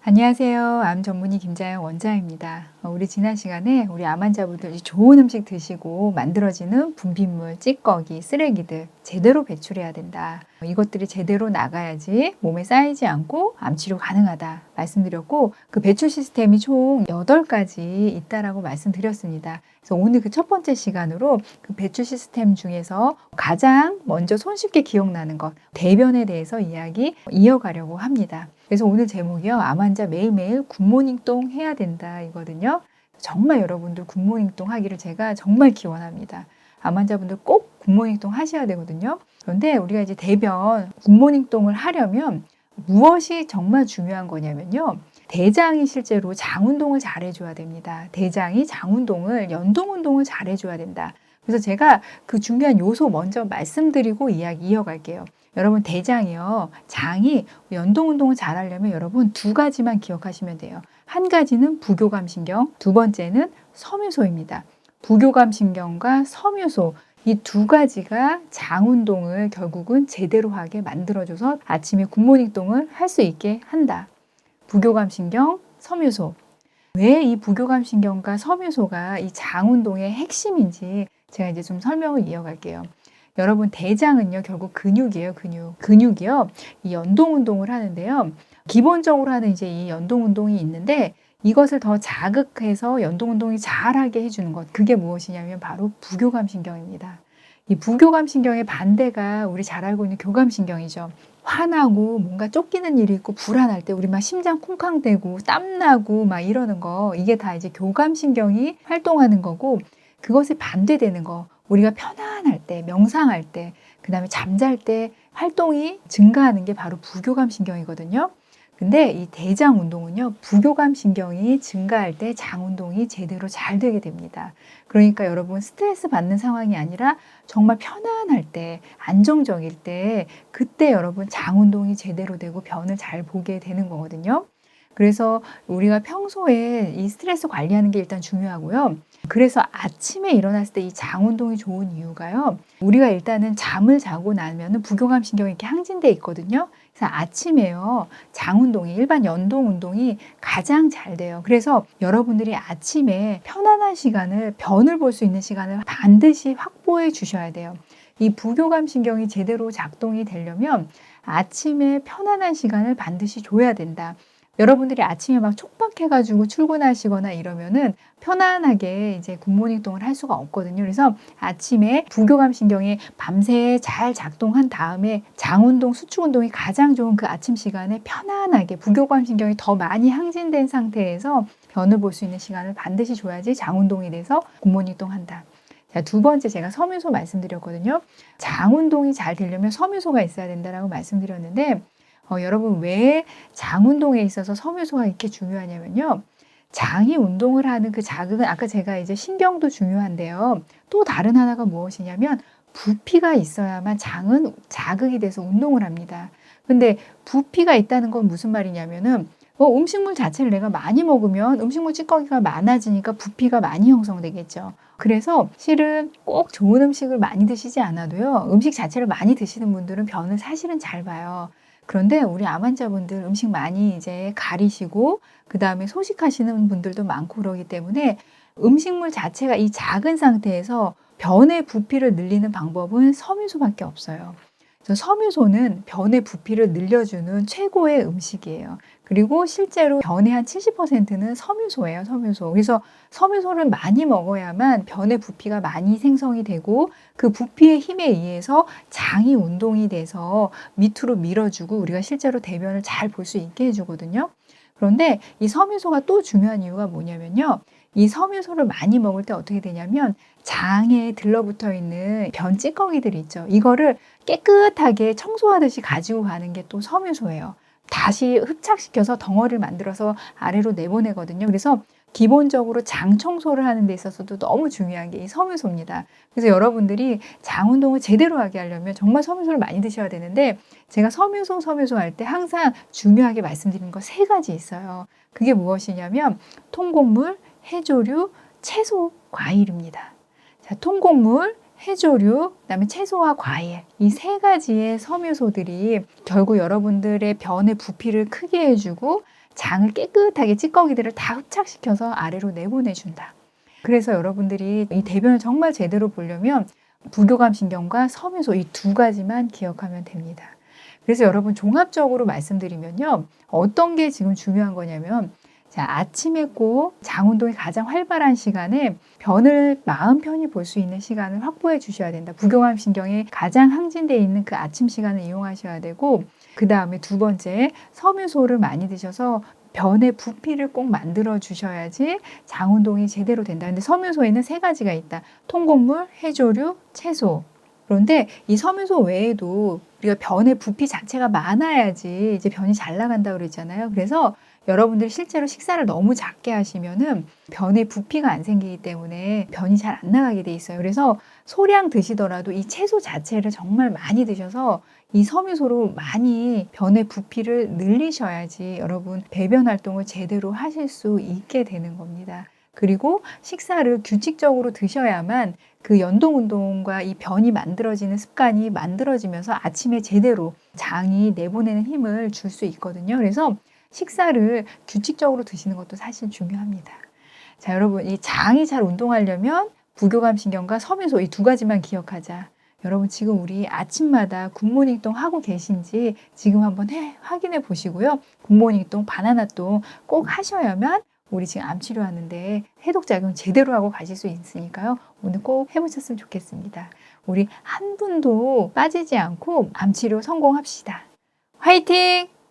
안녕하세요. 암 전문의 김자영 원장입니다. 우리 지난 시간에 우리 암 환자분들이 좋은 음식 드시고 만들어지는 분비물, 찌꺼기, 쓰레기들 제대로 배출해야 된다. 이것들이 제대로 나가야지 몸에 쌓이지 않고 암 치료 가능하다 말씀드렸고, 그 배출 시스템이 총 8가지 있다라고 말씀드렸습니다. 그래서 오늘 그 첫 번째 시간으로 그 배출 시스템 중에서 가장 먼저 손쉽게 기억나는 것, 대변에 대해서 이야기 이어가려고 합니다. 그래서 오늘 제목이요, 암 환자 매일매일 굿모닝똥 해야 된다 이거든요. 정말 여러분들 굿모닝똥 하기를 제가 정말 기원합니다. 암 환자분들 꼭 굿모닝똥 하셔야 되거든요. 그런데 우리가 이제 대변 굿모닝똥을 하려면 무엇이 정말 중요한 거냐면요, 대장이 실제로 장운동을 잘 해줘야 됩니다. 대장이 장운동을, 연동운동을 잘 해줘야 된다. 그래서 제가 그 중요한 요소 먼저 말씀드리고 이야기 이어갈게요. 여러분, 대장이요, 장이 연동운동을 잘 하려면 여러분 2가지만 기억하시면 돼요. 한 가지는 부교감신경, 두 번째는 섬유소입니다. 부교감신경과 섬유소, 이 2가지가 장운동을 결국은 제대로 하게 만들어줘서 아침에 굿모닝똥을 할 수 있게 한다. 부교감신경, 섬유소. 왜 이 부교감신경과 섬유소가 이 장운동의 핵심인지 제가 이제 좀 설명을 이어갈게요. 여러분, 대장은요, 결국 근육이에요, 근육. 근육이요, 이 연동운동을 하는데요. 기본적으로 하는 이제 이 연동운동이 있는데, 이것을 더 자극해서 연동운동이 잘하게 해주는 것, 그게 무엇이냐면 바로 부교감신경입니다. 이 부교감신경의 반대가 우리 잘 알고 있는 교감신경이죠. 화나고 뭔가 쫓기는 일이 있고 불안할 때 우리 막 심장 쿵쾅대고 땀나고 막 이러는 거, 이게 다 이제 교감신경이 활동하는 거고, 그것에 반대되는 거, 우리가 편안할 때, 명상할 때, 그 다음에 잠잘 때 활동이 증가하는 게 바로 부교감신경이거든요. 근데 이 대장 운동은요, 부교감신경이 증가할 때 장 운동이 제대로 잘 되게 됩니다. 그러니까 여러분, 스트레스 받는 상황이 아니라 정말 편안할 때, 안정적일 때, 그때 여러분 장 운동이 제대로 되고 변을 잘 보게 되는 거거든요. 그래서 우리가 평소에 이 스트레스 관리하는 게 일단 중요하고요. 그래서 아침에 일어났을 때 이 장 운동이 좋은 이유가요, 우리가 일단은 잠을 자고 나면은 부교감신경이 이렇게 항진돼 있거든요. 그래서 아침에요, 장 운동이, 일반 연동 운동이 가장 잘 돼요. 그래서 여러분들이 아침에 편안한 시간을, 변을 볼 수 있는 시간을 반드시 확보해 주셔야 돼요. 이 부교감신경이 제대로 작동이 되려면 아침에 편안한 시간을 반드시 줘야 된다. 여러분들이 아침에 막 촉박해가지고 출근하시거나 이러면은 편안하게 이제 굿모닝똥을 할 수가 없거든요. 그래서 아침에 부교감신경이 밤새 잘 작동한 다음에 장운동, 수축운동이 가장 좋은 그 아침 시간에 편안하게 부교감신경이 더 많이 항진된 상태에서 변을 볼 수 있는 시간을 반드시 줘야지 장운동이 돼서 굿모닝똥 한다. 자, 2번째, 제가 섬유소 말씀드렸거든요. 장운동이 잘 되려면 섬유소가 있어야 된다라고 말씀드렸는데, 여러분, 왜 장운동에 있어서 섬유소가 이렇게 중요하냐면요, 장이 운동을 하는 그 자극은, 아까 제가 이제 신경도 중요한데요, 또 다른 하나가 무엇이냐면 부피가 있어야만 장은 자극이 돼서 운동을 합니다. 근데 부피가 있다는 건 무슨 말이냐면은, 음식물 자체를 내가 많이 먹으면 음식물 찌꺼기가 많아지니까 부피가 많이 형성되겠죠. 그래서 실은 꼭 좋은 음식을 많이 드시지 않아도요, 음식 자체를 많이 드시는 분들은 변을 사실은 잘 봐요. 그런데 우리 암 환자분들 음식 많이 이제 가리시고, 그 다음에 소식하시는 분들도 많고 그러기 때문에 음식물 자체가 이 작은 상태에서 변의 부피를 늘리는 방법은 섬유소밖에 없어요. 그래서 섬유소는 변의 부피를 늘려주는 최고의 음식이에요. 그리고 실제로 변의 한 70%는 섬유소예요, 섬유소. 그래서 섬유소를 많이 먹어야만 변의 부피가 많이 생성이 되고, 그 부피의 힘에 의해서 장이 운동이 돼서 밑으로 밀어주고 우리가 실제로 대변을 잘 볼 수 있게 해주거든요. 그런데 이 섬유소가 또 중요한 이유가 뭐냐면요, 이 섬유소를 많이 먹을 때 어떻게 되냐면 장에 들러붙어 있는 변 찌꺼기들이 있죠. 이거를 깨끗하게 청소하듯이 가지고 가는 게 또 섬유소예요. 다시 흡착시켜서 덩어리를 만들어서 아래로 내보내거든요. 그래서 기본적으로 장 청소를 하는 데 있어서도 너무 중요한 게 이 섬유소입니다. 그래서 여러분들이 장 운동을 제대로 하게 하려면 정말 섬유소를 많이 드셔야 되는데, 제가 섬유소 할 때 항상 중요하게 말씀드리는 거 3가지 있어요. 그게 무엇이냐면 통곡물, 해조류, 채소, 과일입니다. 자, 통곡물, 해조류, 그다음에 채소와 과일 이 세 가지의 섬유소들이 결국 여러분들의 변의 부피를 크게 해주고 장을 깨끗하게 찌꺼기들을 다 흡착시켜서 아래로 내보내준다. 그래서 여러분들이 이 대변을 정말 제대로 보려면 부교감 신경과 섬유소 이 두 가지만 기억하면 됩니다. 그래서 여러분 종합적으로 말씀드리면요. 어떤 게 지금 중요한 거냐면 자, 아침에 꼭 장운동이 가장 활발한 시간에 변을 마음 편히 볼 수 있는 시간을 확보해 주셔야 된다. 부교감 신경이 가장 항진되어 있는 그 아침 시간을 이용하셔야 되고 그 다음에 두 번째 섬유소를 많이 드셔서 변의 부피를 꼭 만들어 주셔야지 장운동이 제대로 된다. 근데 섬유소에는 세 가지가 있다. 통곡물, 해조류, 채소. 그런데 이 섬유소 외에도 우리가 변의 부피 자체가 많아야지 이제 변이 잘 나간다고 그랬잖아요. 그래서 여러분들이 실제로 식사를 너무 작게 하시면은 변의 부피가 안 생기기 때문에 변이 잘 안 나가게 돼 있어요. 그래서 소량 드시더라도 이 채소 자체를 정말 많이 드셔서 이 섬유소로 많이 변의 부피를 늘리셔야지 여러분 배변 활동을 제대로 하실 수 있게 되는 겁니다. 그리고 식사를 규칙적으로 드셔야만 그 연동 운동과 이 변이 만들어지는 습관이 만들어지면서 아침에 제대로 장이 내보내는 힘을 줄 수 있거든요. 그래서 식사를 규칙적으로 드시는 것도 사실 중요합니다. 자, 여러분, 이 장이 잘 운동하려면 부교감 신경과 섬유소 이 두 가지만 기억하자. 여러분, 지금 우리 아침마다 굿모닝똥 하고 계신지 지금 한번 확인해 보시고요. 굿모닝똥, 바나나똥 꼭 하셔야만 우리 지금 암 치료하는데 해독작용 제대로 하고 가실 수 있으니까요. 오늘 꼭 해보셨으면 좋겠습니다. 우리 한 분도 빠지지 않고 암 치료 성공합시다. 화이팅!